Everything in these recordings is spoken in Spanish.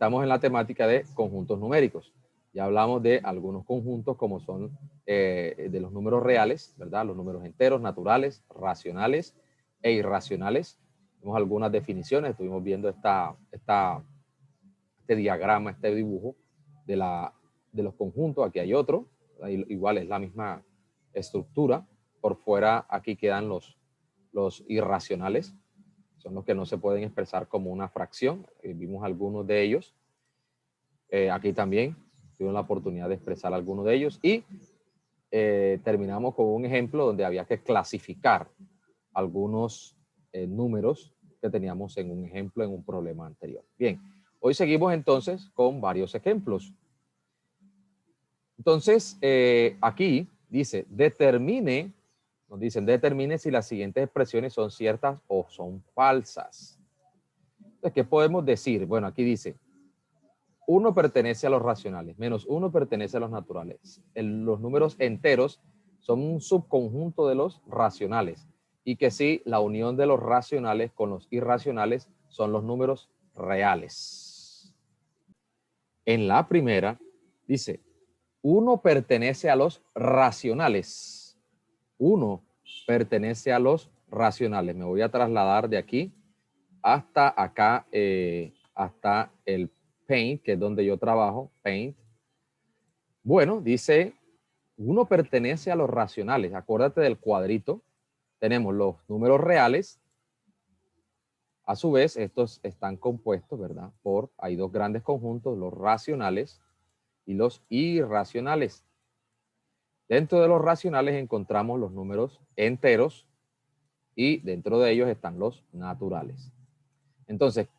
estamos en la temática de conjuntos numéricos. Ya hablamos de algunos conjuntos como son de los números reales, ¿verdad? Los números enteros, naturales, racionales e irracionales. Tenemos algunas definiciones, estuvimos viendo este diagrama, este dibujo de los conjuntos. Aquí hay otro, igual es la misma estructura. Por fuera aquí quedan los irracionales, son los que no se pueden expresar como una fracción. Vimos algunos de ellos. Aquí también tuvimos la oportunidad de expresar algunos de ellos y terminamos con un ejemplo donde había que clasificar algunos números que teníamos en un ejemplo en un problema anterior. Bien, hoy seguimos entonces con varios ejemplos. Entonces, aquí dice, nos dicen, determine si las siguientes expresiones son ciertas o son falsas. Entonces, ¿qué podemos decir? Bueno, aquí dice, 1 pertenece a los racionales, menos 1 pertenece a los naturales. Los números enteros son un subconjunto de los racionales y que sí, la unión de los racionales con los irracionales son los números reales. En la primera dice, 1 pertenece a los racionales. 1 pertenece a los racionales. Me voy a trasladar de aquí hasta acá, hasta el Paint, que es donde yo trabajo, Paint. Bueno, dice, 1 pertenece a los racionales. Acuérdate del cuadrito. Tenemos los números reales. A su vez, estos están compuestos, ¿verdad? Hay dos grandes conjuntos, los racionales y los irracionales. Dentro de los racionales encontramos los números enteros y dentro de ellos están los naturales. Entonces,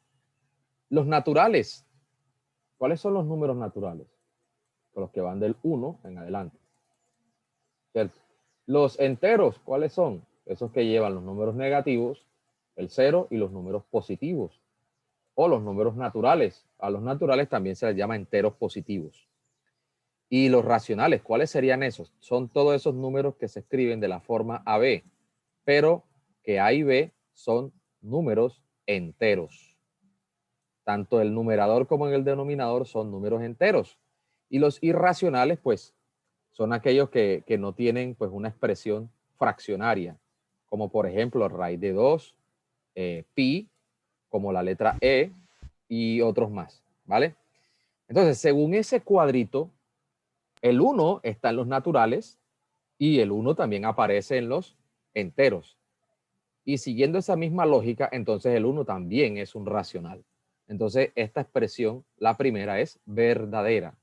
los naturales, ¿cuáles son los números naturales? Los que van del 1 en adelante. ¿Cierto? Los enteros, ¿cuáles son? Esos que llevan los números negativos, el 0 y los números positivos. O los números naturales. A los naturales también se les llama enteros positivos. Y los racionales, ¿cuáles serían esos? Son todos esos números que se escriben de la forma AB, pero que A y B son números enteros. Tanto el numerador como en el denominador son números enteros. Y los irracionales, pues, son aquellos que no tienen, pues, una expresión fraccionaria, como por ejemplo raíz de 2, pi, como la letra E y otros más, ¿vale? Entonces, según ese cuadrito, el 1 está en los naturales y el 1 también aparece en los enteros. Y siguiendo esa misma lógica, entonces el 1 también es un racional. Entonces, esta expresión, la primera, es verdadera.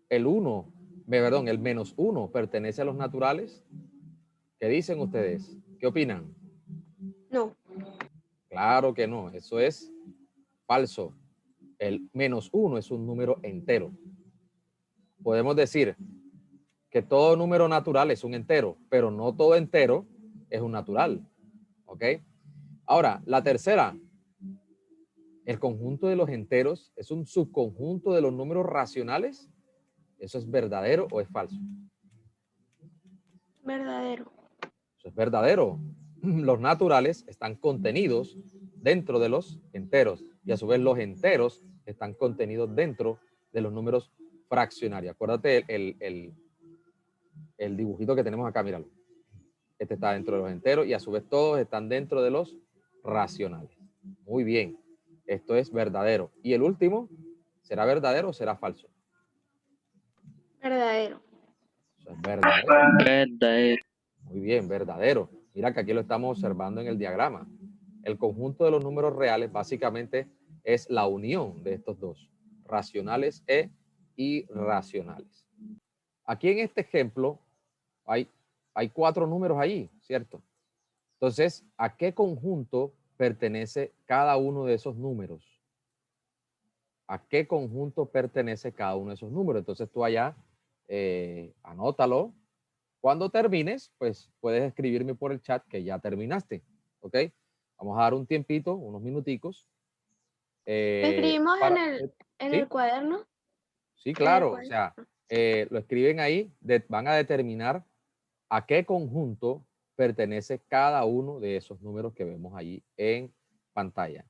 El menos 1 pertenece a los naturales. ¿Qué dicen ustedes? ¿Qué opinan? No. Claro que no, eso es falso. El menos 1 es un número entero. Podemos decir que todo número natural es un entero, pero no todo entero es un natural. ¿Ok? Ahora, la tercera, el conjunto de los enteros es un subconjunto de los números racionales. ¿Eso es verdadero o es falso? Verdadero. Eso es verdadero. Los naturales están contenidos dentro de los enteros y a su vez los enteros están contenidos dentro de los números fraccionarios. Acuérdate el dibujito que tenemos acá, míralo. Este está dentro de los enteros y a su vez todos están dentro de los racionales. Muy bien. Esto es verdadero. Y el último, ¿será verdadero o será falso? Verdadero. Eso es verdadero. Verdadero. Muy bien, verdadero. Mira que aquí lo estamos observando en el diagrama. El conjunto de los números reales básicamente es la unión de estos dos, racionales e irracionales. Aquí en este ejemplo hay 4 números ahí, ¿cierto? Entonces, ¿a qué conjunto pertenece cada uno de esos números? ¿A qué conjunto pertenece cada uno de esos números? Entonces tú allá anótalo. Cuando termines, pues puedes escribirme por el chat que ya terminaste, ¿ok? Vamos a dar un tiempito, unos minuticos. ¿Lo escribimos en ¿Sí? el cuaderno? Sí, ¿En el claro. O cuaderno? sea, lo escriben ahí, van a determinar a qué conjunto pertenece cada uno de esos números que vemos allí en pantalla.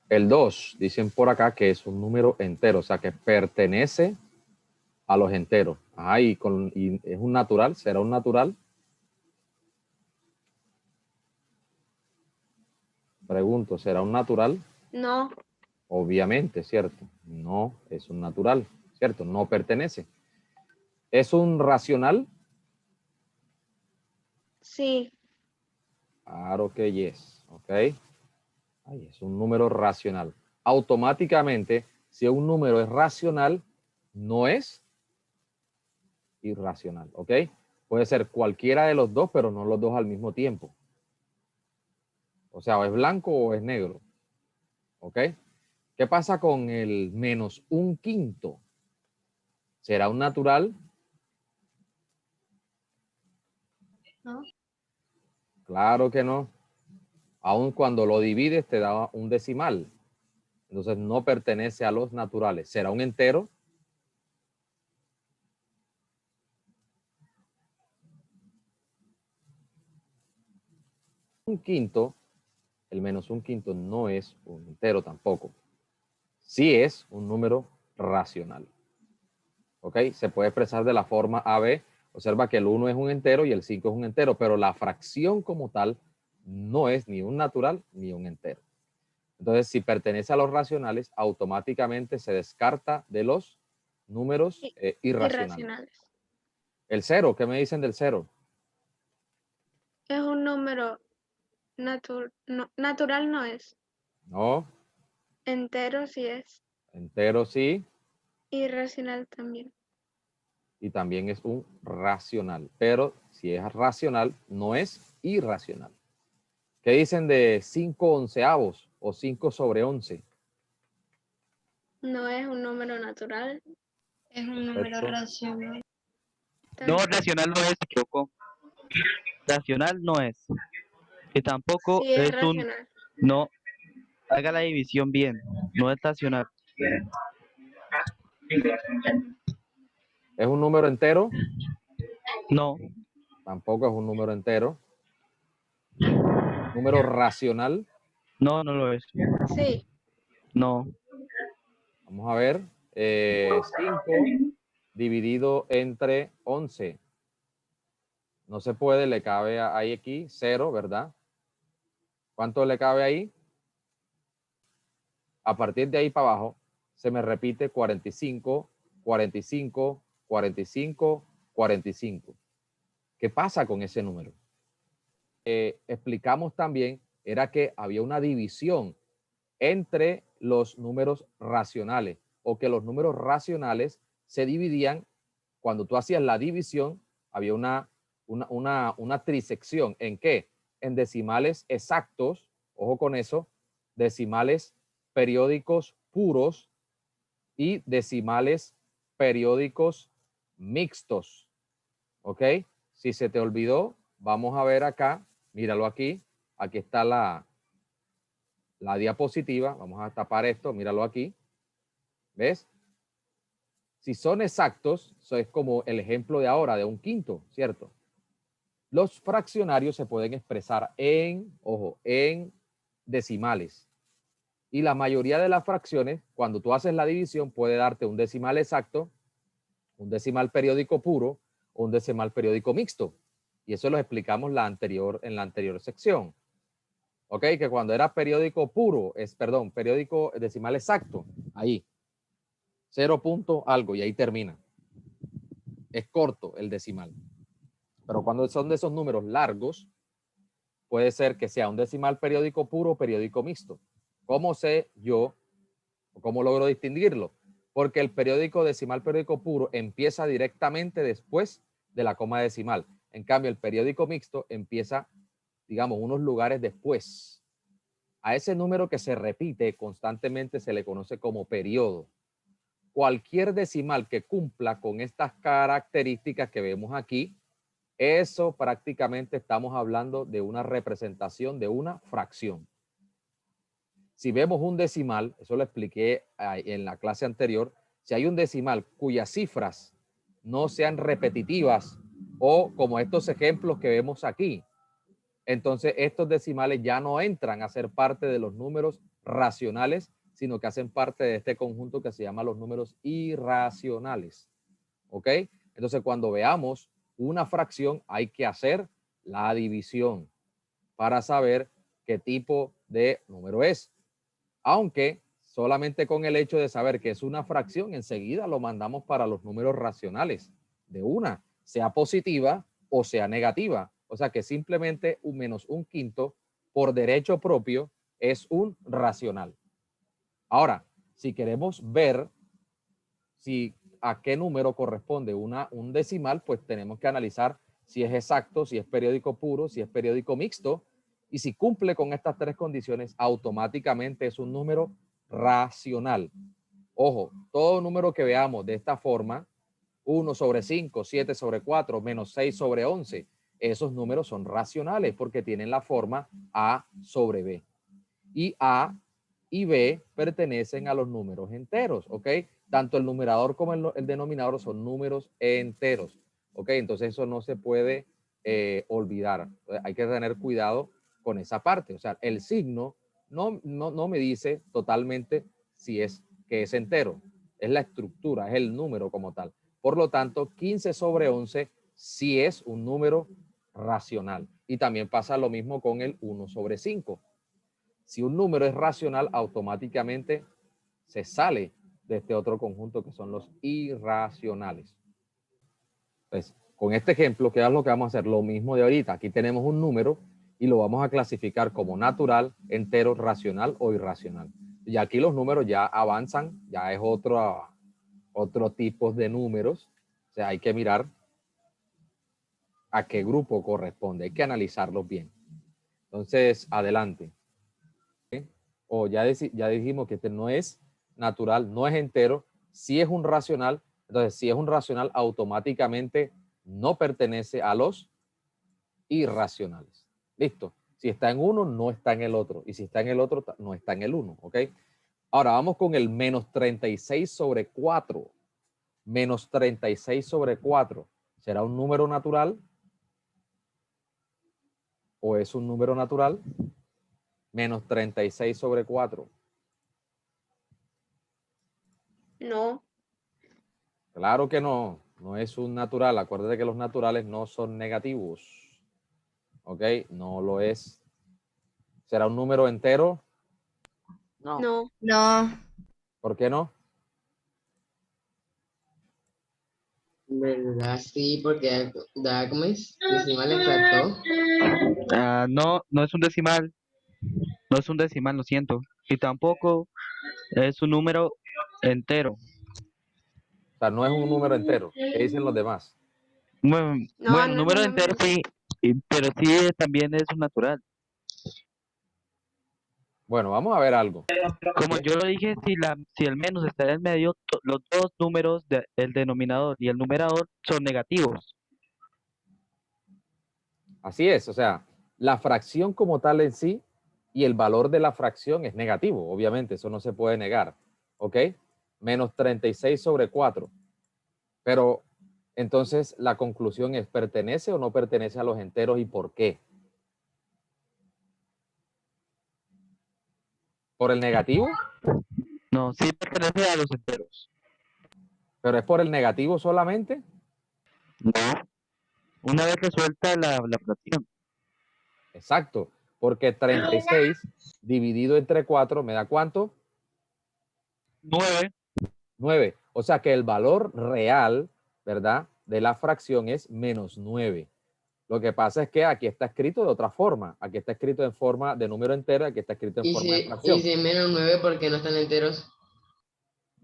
El 2, dicen por acá que es un número entero, o sea que pertenece a los enteros. Ajá, y es un natural, ¿será un natural? Pregunto, ¿será un natural? No, Obviamente, ¿cierto? No es un natural, ¿cierto? No pertenece. ¿Es un racional? sí, Claro que yes, ¿ok? Ahí es un número racional. Automáticamente, si un número es racional, no es irracional, ¿ok? Puede ser cualquiera de los dos, pero no los dos al mismo tiempo. O sea, o es blanco o es negro, ¿ok? ¿Qué pasa con el menos un quinto? ¿Será un natural? no, Claro que no. Aun cuando lo divides te da un decimal. Entonces no pertenece a los naturales. ¿Será un entero? Un quinto, el menos un quinto no es un entero tampoco. Sí es un número racional. ¿Ok? Se puede expresar de la forma AB. Observa que el 1 es un entero y el 5 es un entero, pero la fracción como tal no es ni un natural ni un entero. Entonces, si pertenece a los racionales, automáticamente se descarta de los números irracionales. irracionales. El 0, ¿qué me dicen del 0? Es un número natural, no es. No, Entero sí es. entero sí, Irracional también. y también es un racional. Pero si es racional, no es irracional. ¿Qué dicen de 5 onceavos o 5 sobre 11? No es un número natural. Es un número Perfecto. racional. No, racional no es, se equivocó. Racional no es. Y tampoco Sí es es un, racional. no, haga la división bien, no es racional. ¿Es un número entero? No, Tampoco es un número entero. ¿Número racional? no, no lo es. Sí, No, Vamos a ver. 5 dividido entre 11. No se puede, le cabe ahí aquí 0, ¿verdad? ¿Cuánto le cabe ahí? A partir de ahí para abajo se me repite 45, 45, 45, 45. ¿Qué pasa con ese número? Explicamos también era que había una división entre los números racionales o que los números racionales se dividían cuando tú hacías la división, había una trisección. ¿En qué? En decimales exactos, ojo con eso, decimales periódicos puros y decimales periódicos mixtos. ¿Ok? Si se te olvidó, vamos a ver acá, míralo aquí, aquí está la diapositiva, vamos a tapar esto, míralo aquí, ¿ves? Si son exactos, eso es como el ejemplo de ahora, de un quinto, ¿cierto? Los fraccionarios se pueden expresar en, ojo, en decimales. Y la mayoría de las fracciones, cuando tú haces la división, puede darte un decimal exacto, un decimal periódico puro o un decimal periódico mixto. Y eso lo explicamos en la anterior sección. ¿Ok? Que cuando era periódico puro, periódico decimal exacto, ahí, 0 punto algo y ahí termina. Es corto el decimal. Pero cuando son de esos números largos, puede ser que sea un decimal periódico puro o periódico mixto. ¿Cómo sé yo, cómo logro distinguirlo? Porque el periódico decimal periódico puro empieza directamente después de la coma decimal. En cambio, el periódico mixto empieza, digamos, unos lugares después. A ese número que se repite constantemente se le conoce como periodo. Cualquier decimal que cumpla con estas características que vemos aquí, eso prácticamente estamos hablando de una representación de una fracción. Si vemos un decimal, eso lo expliqué en la clase anterior, si hay un decimal cuyas cifras no sean repetitivas o como estos ejemplos que vemos aquí, entonces estos decimales ya no entran a ser parte de los números racionales, sino que hacen parte de este conjunto que se llama los números irracionales. ¿Ok? Entonces, cuando veamos una fracción, hay que hacer la división para saber qué tipo de número es. Aunque solamente con el hecho de saber que es una fracción, enseguida lo mandamos para los números racionales de una, sea positiva o sea negativa. O sea que simplemente un menos un quinto por derecho propio es un racional. Ahora, si queremos ver si a qué número corresponde un decimal, pues tenemos que analizar si es exacto, si es periódico puro, si es periódico mixto, y si cumple con estas tres condiciones, automáticamente es un número racional. Ojo, todo número que veamos de esta forma, 1 sobre 5, 7 sobre 4, menos 6 sobre 11, esos números son racionales porque tienen la forma A sobre B. Y A y B pertenecen a los números enteros, ¿ok? Tanto el numerador como el denominador son números enteros, ¿ok? Entonces eso no se puede olvidar. Hay que tener cuidado con esa parte. O sea, el signo no me dice totalmente si es que es entero. Es la estructura, es el número como tal. Por lo tanto, 15 sobre 11 sí es un número racional. Y también pasa lo mismo con el 1 sobre 5. Si un número es racional, automáticamente se sale de este otro conjunto que son los irracionales. Pues, con este ejemplo, ¿qué es lo que vamos a hacer? Lo mismo de ahorita. Aquí tenemos un número y lo vamos a clasificar como natural, entero, racional o irracional. Y aquí los números ya avanzan, ya es otro tipo de números. O sea, hay que mirar a qué grupo corresponde. Hay que analizarlos bien. Entonces, adelante. O ya dijimos que este no es natural, no es entero, si es un racional. Entonces, si es un racional, automáticamente no pertenece a los irracionales. Listo. Si está en uno, no está en el otro. Y si está en el otro, no está en el uno. ¿Ok? Ahora vamos con el menos 36 sobre 4. Menos 36 sobre 4. ¿Será un número natural? ¿O es un número natural? Menos 36 sobre 4. No, Claro que no, no es un natural. Acuérdate que los naturales no son negativos. ¿Ok? No lo es. ¿Será un número entero? No. no, No, ¿Por qué no? ¿Verdad? Sí, porque da, ¿cómo es? Decimal exacto. No, no es un decimal, no es un decimal, lo siento. Y tampoco es un número entero. O sea, no es un número entero. ¿Qué dicen los demás? Bueno, no, bueno, no es número un entero número. sí, pero sí también es un natural. Bueno, vamos a ver algo. Como yo lo dije, si el menos está en el medio, los dos números, el denominador y el numerador, son negativos. Así es, o sea, la fracción como tal en sí y el valor de la fracción es negativo, obviamente, eso no se puede negar. ¿Ok? Menos 36 sobre 4. Pero entonces la conclusión es, ¿pertenece o no pertenece a los enteros y por qué? ¿Por el negativo? No, sí pertenece a los enteros. ¿Pero es por el negativo solamente? No, una vez resuelta la fracción. Exacto, porque 36 dividido entre 4 me da ¿cuánto? 9. 9. O sea que el valor real, ¿verdad? De la fracción es menos 9. Lo que pasa es que aquí está escrito de otra forma. Aquí está escrito en forma de número entero, aquí está escrito en forma de Y fracción. si menos 9 porque no están enteros.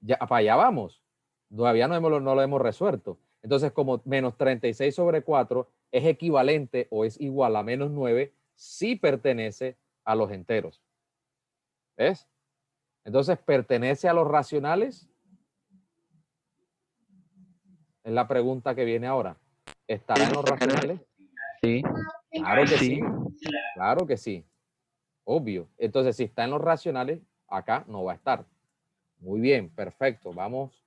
Ya, para allá vamos. Todavía no lo hemos resuelto. Entonces, como menos 36 sobre 4 es equivalente o es igual a menos 9, sí pertenece a los enteros. ¿Ves? Entonces, ¿pertenece a los racionales? Es la pregunta que viene ahora. ¿Estará en los racionales? Sí, Claro que sí. sí. Claro que sí. Obvio. Entonces, si está en los racionales, acá no va a estar. Muy bien, perfecto. Vamos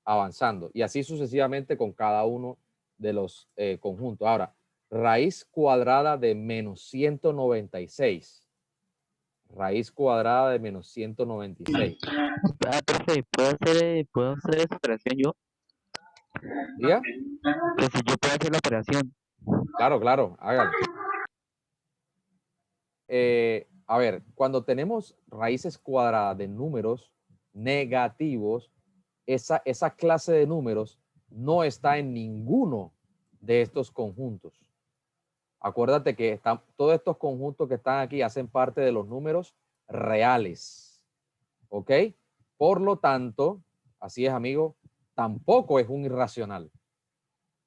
avanzando. Y así sucesivamente con cada uno de los conjuntos. Ahora, raíz cuadrada de menos 196. Raíz cuadrada de menos 196. Ah, profe, ¿puedo hacer esa operación yo? ¿Diga? Que si yo puedo hacer la operación. Claro, claro, hágale. A ver, cuando tenemos raíces cuadradas de números negativos, esa clase de números no está en ninguno de estos conjuntos. Acuérdate que todos estos conjuntos que están aquí hacen parte de los números reales. ¿Ok? Por lo tanto, así es, amigo, tampoco es un irracional.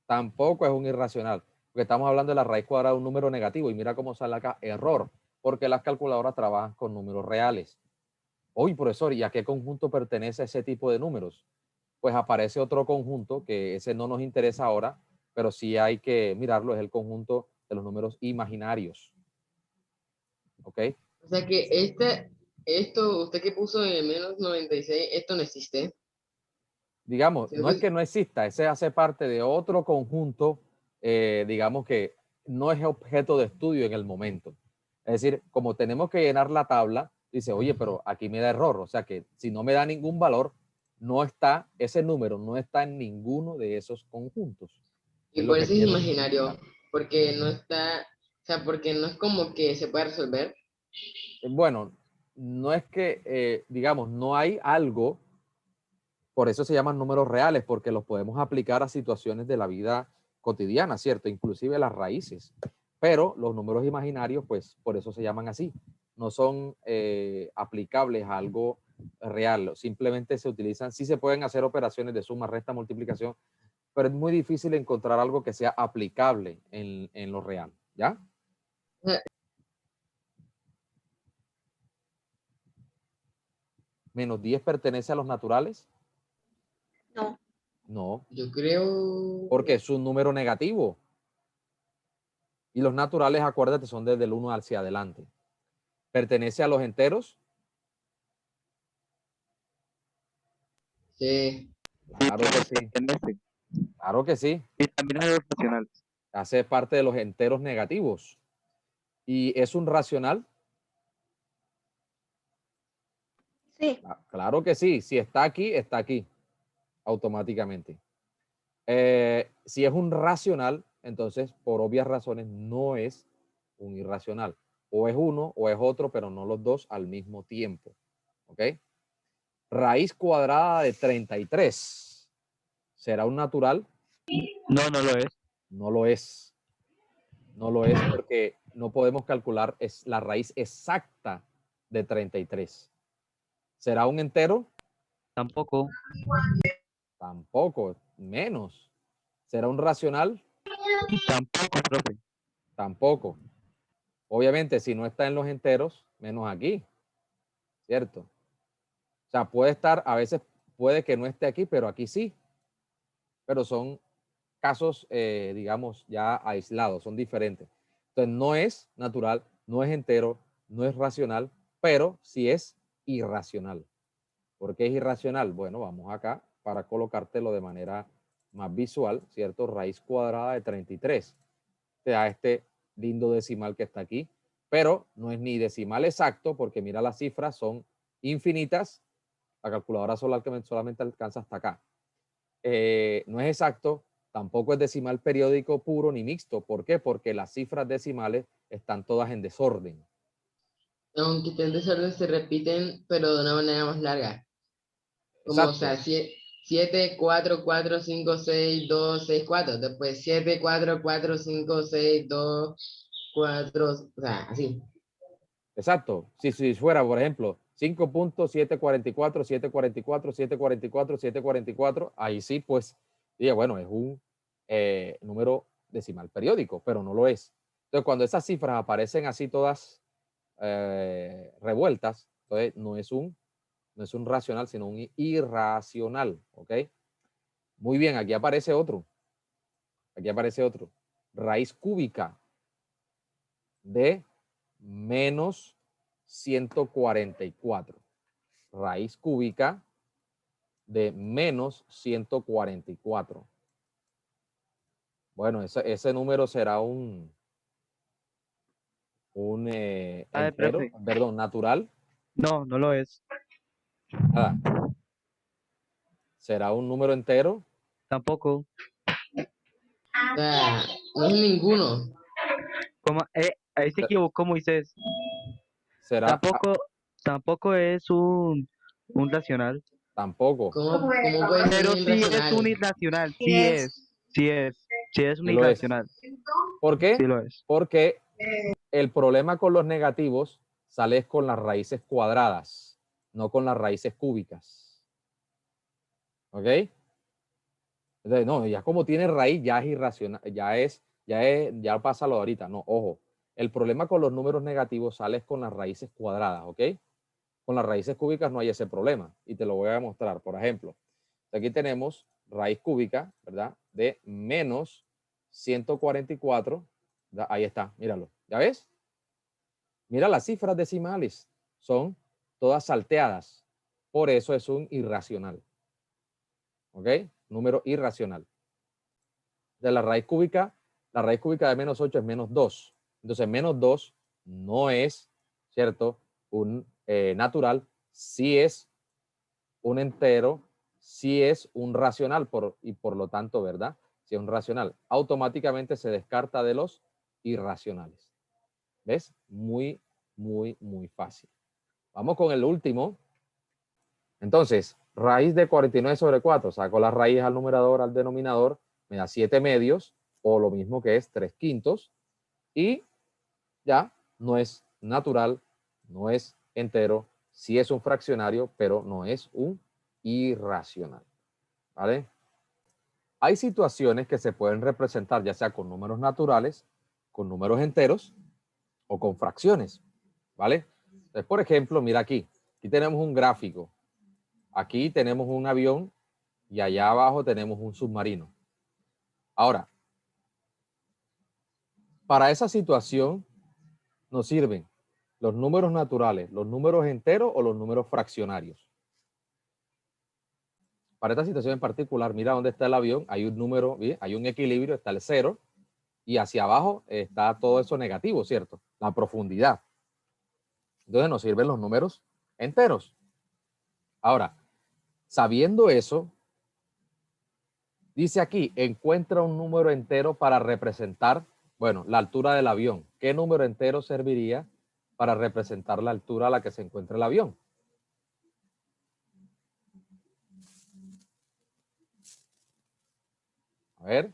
Tampoco es un irracional. Porque estamos hablando de la raíz cuadrada de un número negativo. Y mira cómo sale acá, error. Porque las calculadoras trabajan con números reales. Oye, profesor, ¿y a qué conjunto pertenece ese tipo de números? Pues aparece otro conjunto, que ese no nos interesa ahora, pero sí hay que mirarlo, es el conjunto de los números imaginarios. ¿Ok? O sea que esto, usted que puso en el menos 96, esto no existe. Digamos, Sino no es que, que no exista, ese hace parte de otro conjunto, digamos que no es objeto de estudio en el momento. Es decir, como tenemos que llenar la tabla, dice, oye, pero aquí me da error, o sea que si no me da ningún valor, no está, ese número no está en ninguno de esos conjuntos. Es y lo por que eso es quiero imaginario, explicar. porque no está, o sea, porque no es como que se pueda resolver. Bueno, no es que, digamos, no hay algo. Por eso se llaman números reales, porque los podemos aplicar a situaciones de la vida cotidiana, ¿cierto? Inclusive las raíces. Pero los números imaginarios, pues por eso se llaman así. No son aplicables a algo real. Simplemente se utilizan, sí se pueden hacer operaciones de suma, resta, multiplicación, pero es muy difícil encontrar algo que sea aplicable en lo real. ¿Ya? O sea, Menos 10 pertenece a los naturales. No. No, yo creo, porque es un número negativo. Y los naturales, acuérdate, son desde el 1 hacia adelante. ¿Pertenece a los enteros? sí, Sí, Claro que profe, sí, pertenece. claro que sí. Y también a los racionales. Hace parte de los enteros negativos. ¿Y es un racional? Sí. Claro que sí. Si está aquí, automáticamente. Si es un racional, entonces, por obvias razones, no es un irracional. O es uno o es otro, pero no los dos al mismo tiempo. ¿Ok? Raíz cuadrada de 33. ¿Será un natural? No, no lo es. No lo es. No lo es porque no podemos calcular es la raíz exacta de 33. ¿Será un entero? Tampoco. Tampoco, menos. ¿Será un racional? Tampoco, profe. Tampoco. Obviamente, si no está en los enteros, menos aquí, ¿cierto? O sea, puede estar, a veces puede que no esté aquí, pero aquí sí. Pero son casos, digamos, ya aislados, son diferentes. Entonces, no es natural, no es entero, no es racional, pero sí es irracional. ¿Por qué es irracional? Bueno, vamos acá para colocártelo de manera más visual, ¿cierto? Raíz cuadrada de 33. Te da este lindo decimal que está aquí, pero no es ni decimal exacto porque mira las cifras son infinitas. La calculadora solamente alcanza hasta acá. No es exacto, tampoco es decimal periódico puro ni mixto. ¿Por qué? Porque las cifras decimales están todas en desorden. aunque estén desorden se repiten, pero de una manera más larga. Como, o sea, Exacto, 7, 4, 4, 5, 6, 2, 6, 4. Después 7, 4, 4, 5, 6, 2, 4. O sea, así. exacto. Si fuera, por ejemplo, 5.744, 744, 744, 744, ahí sí, pues, diría, bueno, es un número decimal periódico, pero no lo es. Entonces, cuando esas cifras aparecen así todas revueltas, entonces no es un racional, sino un irracional, ¿ok? Muy bien, aquí aparece otro. Aquí aparece otro. Raíz cúbica de menos 144. Raíz cúbica de menos 144. Bueno, ese número será un un A ver, entero, profe. perdón, natural. No, no lo es. Nada. ¿Será un número entero? Tampoco. O sea, no es ninguno. Como, ahí se equivocó Moisés. ¿Será Tampoco es un racional. tampoco? ¿Cómo puede ser Pero un sí es un irracional? irracional. Sí Sí es. es. Sí es un Sí lo es. irracional. ¿Por qué? Sí lo es. Porque el problema con los negativos sale con las raíces cuadradas, no con las raíces cúbicas. ¿Ok? Entonces, no, ya como tiene raíz, ya es irracional, ya pásalo ahorita. No, ojo. El problema con los números negativos sale con las raíces cuadradas, ¿ok? Con las raíces cúbicas no hay ese problema. Y te lo voy a mostrar. Por ejemplo, aquí tenemos raíz cúbica, ¿verdad? De menos 144. ¿verdad? Ahí está, míralo. ¿Ya ves? Mira las cifras decimales. Son todas salteadas. Por eso es un irracional. ¿Ok? Número irracional. De la raíz cúbica de menos 8 es menos 2. Entonces, menos 2 no es, ¿cierto? Un natural, sí es un entero, sí es un racional y por lo tanto, ¿verdad? Si es un racional, automáticamente se descarta de los irracionales. ¿Ves? Muy, muy, muy fácil. Vamos con el último. Entonces, raíz de 49 sobre 4, saco la raíz al numerador, al denominador, me da 7 medios, o lo mismo que es 3 quintos, y ya no es natural, no es entero, sí es un fraccionario, pero no es un irracional. ¿Vale? Hay situaciones que se pueden representar ya sea con números naturales, con números enteros o con fracciones. ¿Vale? Entonces, por ejemplo, mira aquí tenemos un gráfico. Aquí tenemos un avión y allá abajo tenemos un submarino. Ahora, para esa situación nos sirven los números naturales, los números enteros o los números fraccionarios. Para esta situación en particular, mira dónde está el avión, hay un número, ¿bien? Hay un equilibrio, está el 0, y hacia abajo está todo eso negativo, ¿cierto? La profundidad. Entonces nos sirven los números enteros. Ahora, sabiendo eso, dice aquí, encuentra un número entero para representar, bueno, la altura del avión. ¿Qué número entero serviría para representar la altura a la que se encuentra el avión? A ver.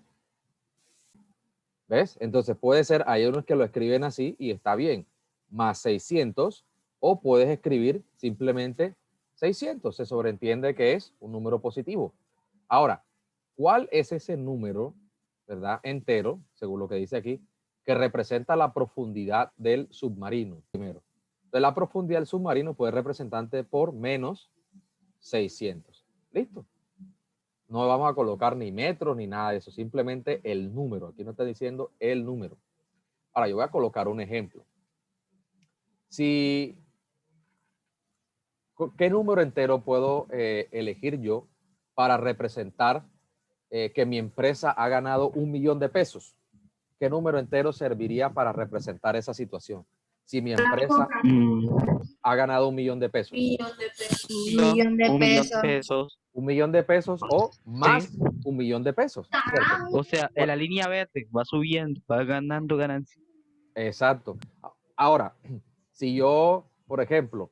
¿Ves? Entonces puede ser, hay unos que lo escriben así y está bien, más 600, o puedes escribir simplemente 600. Se sobreentiende que es un número positivo. Ahora, ¿cuál es ese número, verdad, entero, según lo que dice aquí, que representa la profundidad del submarino? Primero, entonces la profundidad del submarino puede representarse por menos 600. ¿Listo? No vamos a colocar ni metros ni nada de eso, simplemente el número. Aquí no está diciendo el número. Ahora, yo voy a colocar un ejemplo. ¿Qué número entero puedo elegir yo para representar que mi empresa ha ganado 1.000.000 de pesos? ¿Qué número entero serviría para representar esa situación? Si mi empresa ha ganado 1.000.000 de pesos. Millón de Un millón de pesos. pesos. 1.000.000 de pesos o más Sí. 1.000.000 de pesos, ¿cierto? O sea, en Bueno, la línea verde va subiendo, va ganando ganancia. exacto. Ahora, si yo, por ejemplo,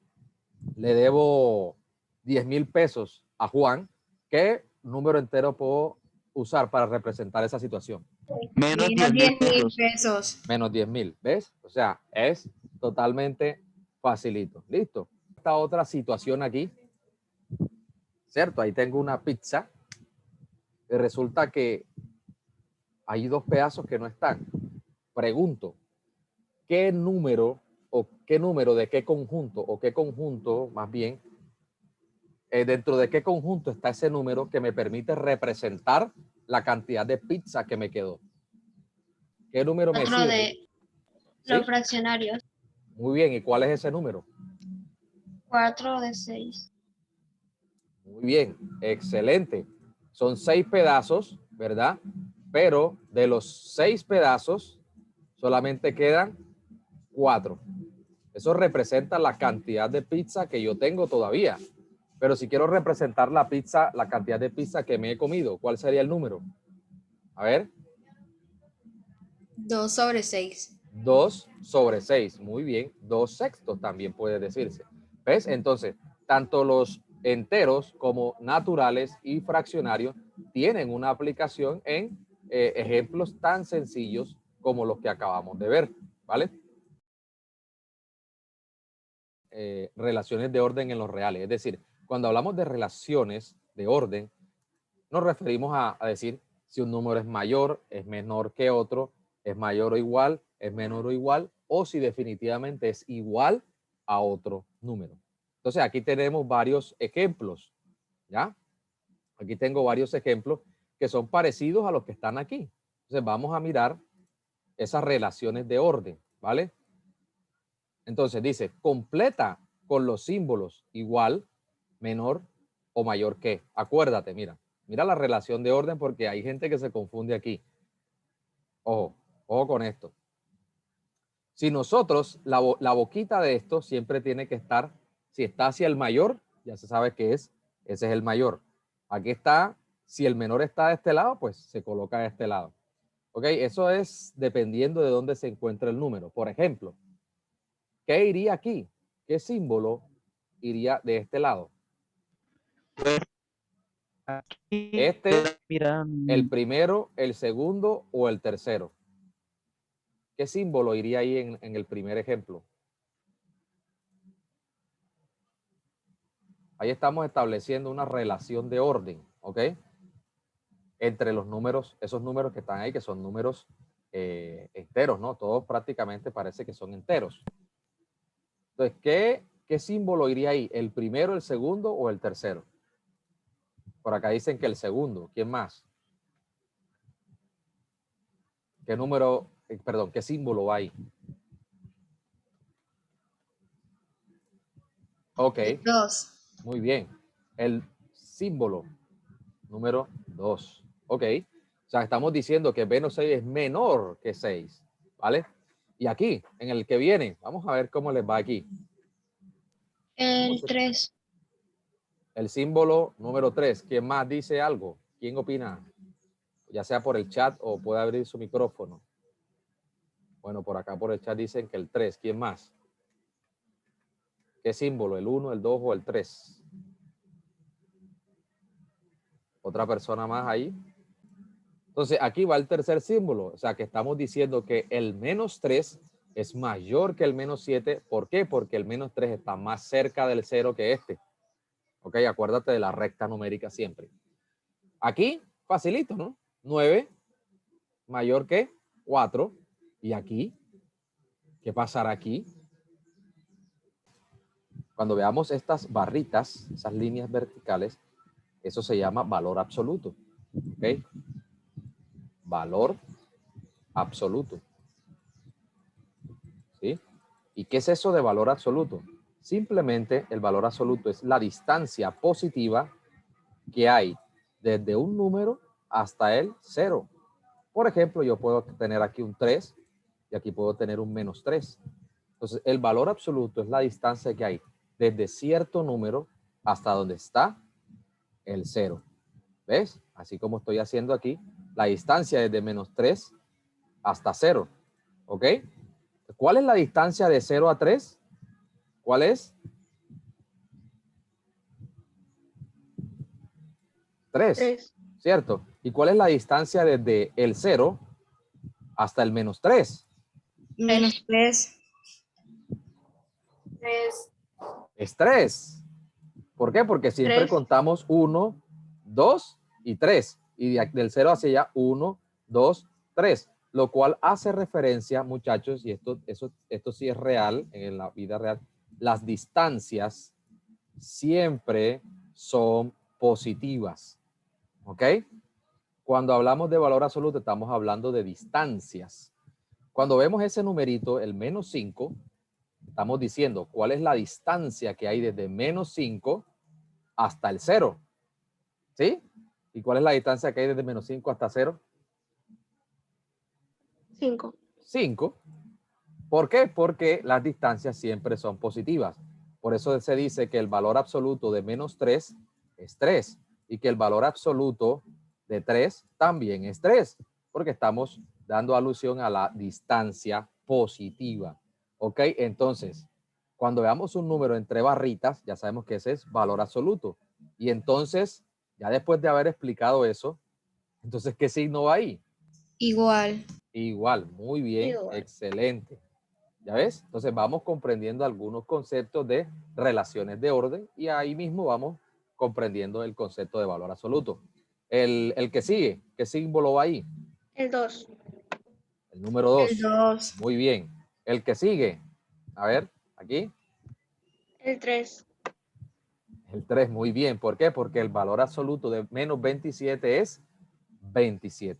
le debo 10.000 pesos a Juan, ¿qué número entero puedo usar para representar esa situación? Menos Menos 10.000 10.000 pesos. pesos. Menos 10.000, ¿ves? O sea, es totalmente facilito. ¿Listo? Esta otra situación aquí, ¿cierto? Ahí tengo una pizza y resulta que hay dos pedazos que no están. Pregunto, ¿qué número de qué conjunto o qué conjunto más bien dentro de qué conjunto está ese número que me permite representar la cantidad de pizza que me quedó? ¿Qué número me Otro sirve? de ¿Sí? los fraccionarios. Muy bien, ¿y cuál es ese número? 4 de 6. Muy bien, excelente. Son 6 pedazos, ¿verdad? Pero de los 6 pedazos solamente quedan 4. Eso representa la cantidad de pizza que yo tengo todavía. Pero si quiero representar la pizza, la cantidad de pizza que me he comido, ¿cuál sería el número? A ver. 2/6. 2/6. Muy bien. 2/6 también puede decirse. ¿Ves? Entonces, tanto los enteros como naturales y fraccionarios tienen una aplicación en ejemplos tan sencillos como los que acabamos de ver. ¿Vale? Relaciones de orden en los reales. Es decir, cuando hablamos de relaciones de orden, nos referimos a decir si un número es mayor, es menor que otro, es mayor o igual, es menor o igual, o si definitivamente es igual a otro número. Entonces, aquí tenemos varios ejemplos, ¿ya? Aquí tengo varios ejemplos que son parecidos a los que están aquí. Entonces, vamos a mirar esas relaciones de orden, ¿vale? Entonces, dice, completa con los símbolos igual, menor o mayor que. Acuérdate, mira la relación de orden porque hay gente que se confunde aquí. Ojo, ojo con esto. Si nosotros, la boquita de esto siempre tiene que estar, si está hacia el mayor, ya se sabe que ese es el mayor. Aquí está, si el menor está de este lado, pues se coloca de este lado. ¿Ok? Eso es dependiendo de dónde se encuentra el número. Por ejemplo, ¿qué iría aquí? ¿Qué símbolo iría de este lado? Pues aquí Este, el miran, primero, el segundo o el tercero. ¿Qué símbolo iría ahí en el primer ejemplo? Ahí estamos estableciendo una relación de orden, ¿ok? Entre los números, esos números que están ahí, que son números enteros, ¿no? Todos prácticamente parece que son enteros. Entonces, ¿qué símbolo iría ahí? ¿El primero, el segundo o el tercero? Por acá dicen que el segundo. ¿Quién más? ¿Qué número, perdón, qué símbolo va ahí? Ok, 2. muy bien. El símbolo número 2. Ok. O sea, estamos diciendo que menos 6 es menor que 6. ¿Vale? Y aquí, en el que viene, vamos a ver cómo les va aquí. El 3. El símbolo número 3. ¿Quién más dice algo? ¿Quién opina? Ya sea por el chat o puede abrir su micrófono. Bueno, por acá por el chat dicen que el 3. ¿Quién más? ¿Qué símbolo? ¿El 1, el 2 o el 3? ¿Otra persona más ahí? Entonces, aquí va el tercer símbolo. O sea, que estamos diciendo que el menos 3 es mayor que el menos 7. ¿Por qué? Porque el menos 3 está más cerca del 0 que este. Ok, acuérdate de la recta numérica siempre. Aquí, facilito, ¿no? 9 mayor que 4. Y aquí, ¿qué pasará aquí? Cuando veamos estas barritas, esas líneas verticales, eso se llama valor absoluto. ¿Ok? Valor absoluto. ¿Sí? ¿Y qué es eso de valor absoluto? Simplemente el valor absoluto es la distancia positiva que hay desde un número hasta el 0. Por ejemplo, yo puedo tener aquí un 3 y aquí puedo tener un menos 3. Entonces, el valor absoluto es la distancia que hay desde cierto número hasta donde está el 0. ¿Ves? Así como estoy haciendo aquí, la distancia desde menos 3 hasta 0. ¿Ok? ¿Cuál es la distancia de 0 a 3? ¿Cuál es? 3, ¿cierto? ¿Y cuál es la distancia desde el 0 hasta el menos 3? Menos 3. Es 3. ¿Por qué? Porque siempre 3. contamos 1, 2 y 3. Y del 0 hacia allá 1, 2, 3. Lo cual hace referencia, muchachos, y esto sí es real, en la vida real, las distancias siempre son positivas. ¿Ok? Cuando hablamos de valor absoluto, estamos hablando de distancias. Cuando vemos ese numerito, el menos 5, estamos diciendo cuál es la distancia que hay desde menos 5 hasta el 0. ¿Sí? ¿Y cuál es la distancia que hay desde menos 5 hasta 0? 5. 5. ¿Por qué? Porque las distancias siempre son positivas. Por eso se dice que el valor absoluto de menos 3 es 3 y que el valor absoluto de 3 también es 3, porque estamos dando alusión a la distancia positiva. ¿Ok? Entonces, cuando veamos un número entre barritas, ya sabemos que ese es valor absoluto. Y entonces, ya después de haber explicado eso, entonces, ¿qué signo va ahí? Igual. Igual, muy bien, Igual. excelente. ¿Ya ves? Entonces vamos comprendiendo algunos conceptos de relaciones de orden y ahí mismo vamos comprendiendo el concepto de valor absoluto. El que sigue, ¿qué símbolo va ahí? El 2. El número El 2. 2. Muy bien. El que sigue, a ver, aquí. El 3. El 3, muy bien. ¿Por qué? Porque el valor absoluto de menos 27 es 27.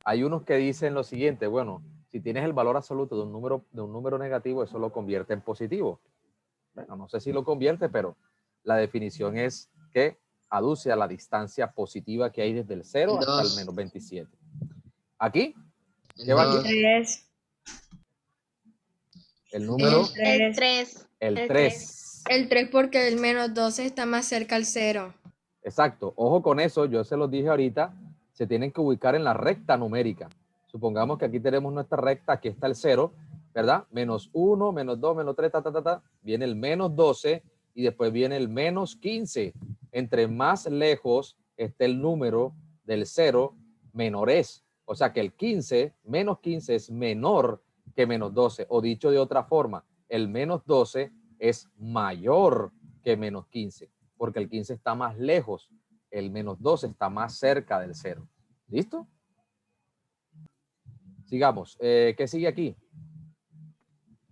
Hay unos que dicen lo siguiente, bueno, si tienes el valor absoluto de un número negativo, eso lo convierte en positivo. Bueno, no sé si lo convierte, pero la definición es que aduce a la distancia positiva que hay desde el 0 El hasta el 2. menos 27. ¿Aquí? El ¿Qué va El aquí? 2. 3. El número, El El 3. 3. el 3. El 3 porque el menos 12 está más cerca al 0. Exacto. Ojo con eso, yo se los dije ahorita, se tienen que ubicar en la recta numérica. Supongamos que aquí tenemos nuestra recta, aquí está el 0, ¿verdad? Menos 1, menos 2, menos 3, viene el menos 12 y después viene el menos 15. Entre más lejos esté el número del 0, menor es. O sea que el 15, menos 15 es menor que menos 12. O dicho de otra forma, el menos 12 es mayor que menos 15, porque el 15 está más lejos, el menos 12 está más cerca del 0. ¿Listo? Sigamos. ¿Qué sigue aquí?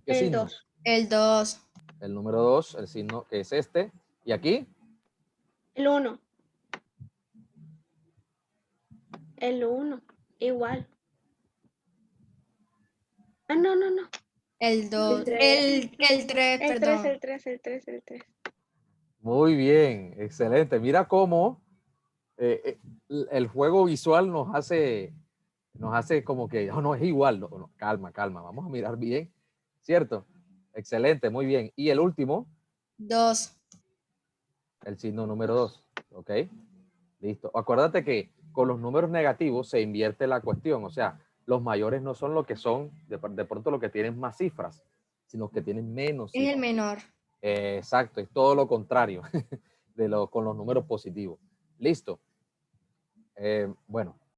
¿Qué El signo? 2. El 2. El número 2, el signo que es este. ¿Y aquí? El 1. El 1. Igual. Ah, no, no, no. El 2. El El 3, El 3, perdón. el 3, el 3, el 3. Muy bien, excelente. Mira cómo el juego visual nos hace como que, no, no es igual. No, no, calma, calma, vamos a mirar bien, ¿cierto? Excelente, muy bien. Y el último, 2. el signo número 2, ¿ok? Listo. Acuérdate que con los números negativos se invierte la cuestión, o sea, los mayores no son lo que son, de pronto lo que tienen más cifras, sino que tienen menos Es el cifras. menor. Exacto, es todo lo contrario con los números positivos. Listo. Bueno,